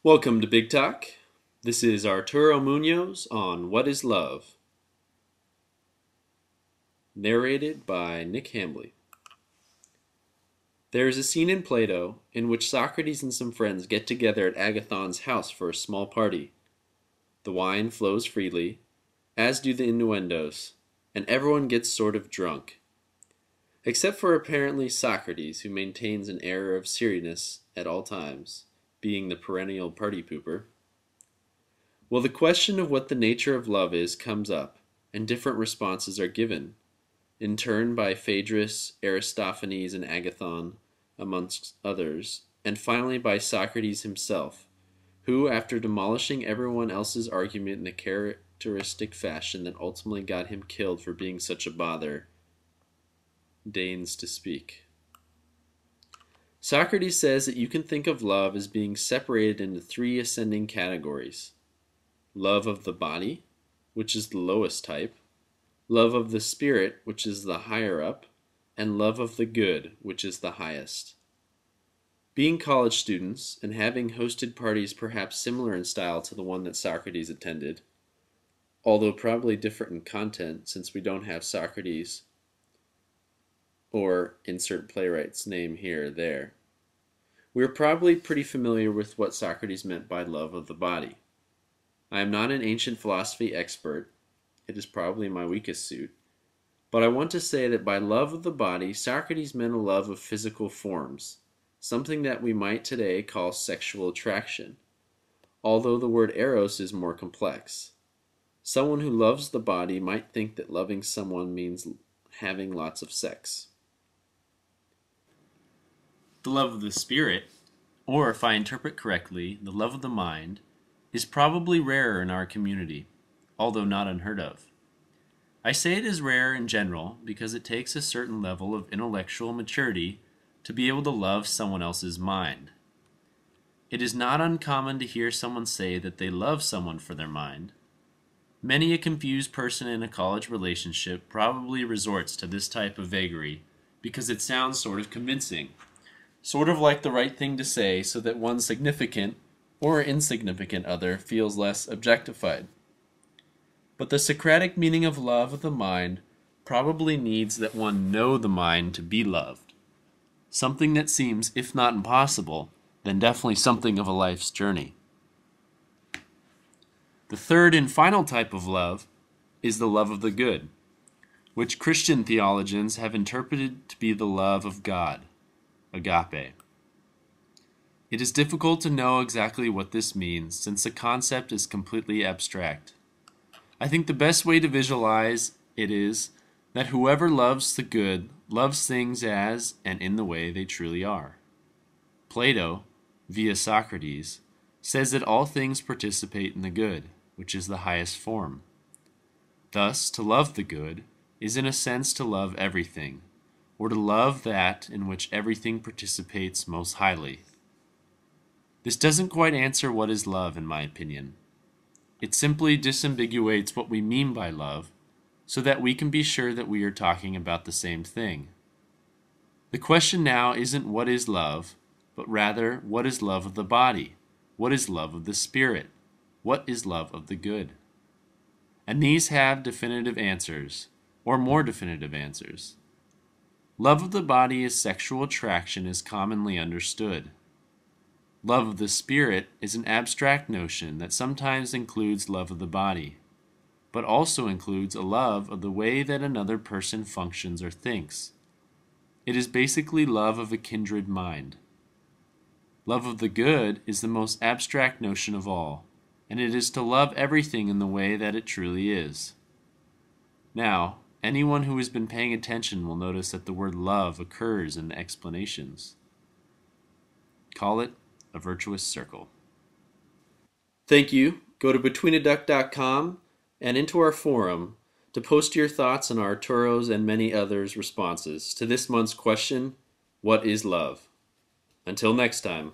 Welcome to BigTalk. This is Arturo Munoz on What is Love? Narrated by Nick Hambley. There is a scene in Plato in which Socrates and some friends get together at Agathon's house for a small party. The wine flows freely, as do the innuendos, and everyone gets sort of drunk. Except for apparently Socrates, who maintains an air of seriousness at all times, being the perennial party pooper. Well, the question of what the nature of love is comes up, and different responses are given, in turn by Phaedrus, Aristophanes, and Agathon, amongst others, and finally by Socrates himself, who, after demolishing everyone else's argument in the characteristic fashion that ultimately got him killed for being such a bother, deigns to speak. Socrates says that you can think of love as being separated into three ascending categories: love of the body, which is the lowest type, love of the spirit, which is the higher up, and love of the good, which is the highest. Being college students, and having hosted parties perhaps similar in style to the one that Socrates attended, although probably different in content since we don't have Socrates or insert playwright's name here or there, we're probably pretty familiar with what Socrates meant by love of the body. I am not an ancient philosophy expert, it is probably my weakest suit, but I want to say that by love of the body, Socrates meant a love of physical forms, something that we might today call sexual attraction, although the word eros is more complex. Someone who loves the body might think that loving someone means having lots of sex. The love of the spirit, or if I interpret correctly, the love of the mind, is probably rarer in our community, although not unheard of. I say it is rare in general because it takes a certain level of intellectual maturity to be able to love someone else's mind. It is not uncommon to hear someone say that they love someone for their mind. Many a confused person in a college relationship probably resorts to this type of vagary because it sounds sort of convincing, sort of like the right thing to say so that one significant or insignificant other feels less objectified. But the Socratic meaning of love of the mind probably needs that one know the mind to be loved, something that seems, if not impossible, then definitely something of a life's journey. The third and final type of love is the love of the good, which Christian theologians have interpreted to be the love of God, agape. It is difficult to know exactly what this means since the concept is completely abstract. I think the best way to visualize it is that whoever loves the good loves things as and in the way they truly are. Plato, via Socrates, says that all things participate in the good, which is the highest form. Thus, to love the good is in a sense to love everything, or to love that in which everything participates most highly. This doesn't quite answer what is love, in my opinion. It simply disambiguates what we mean by love, so that we can be sure that we are talking about the same thing. The question now isn't what is love, but rather what is love of the body, what is love of the spirit, what is love of the good. And these have definitive answers, or more definitive answers. Love of the body is sexual attraction as commonly understood. Love of the spirit is an abstract notion that sometimes includes love of the body, but also includes a love of the way that another person functions or thinks. It is basically love of a kindred mind. Love of the good is the most abstract notion of all, and it is to love everything in the way that it truly is. Now, anyone who has been paying attention will notice that the word love occurs in the explanations. Call it a virtuous circle. Thank you. Go to betweenaduck.com and into our forum to post your thoughts on Arturo's and many others' responses to this month's question, what is love? Until next time.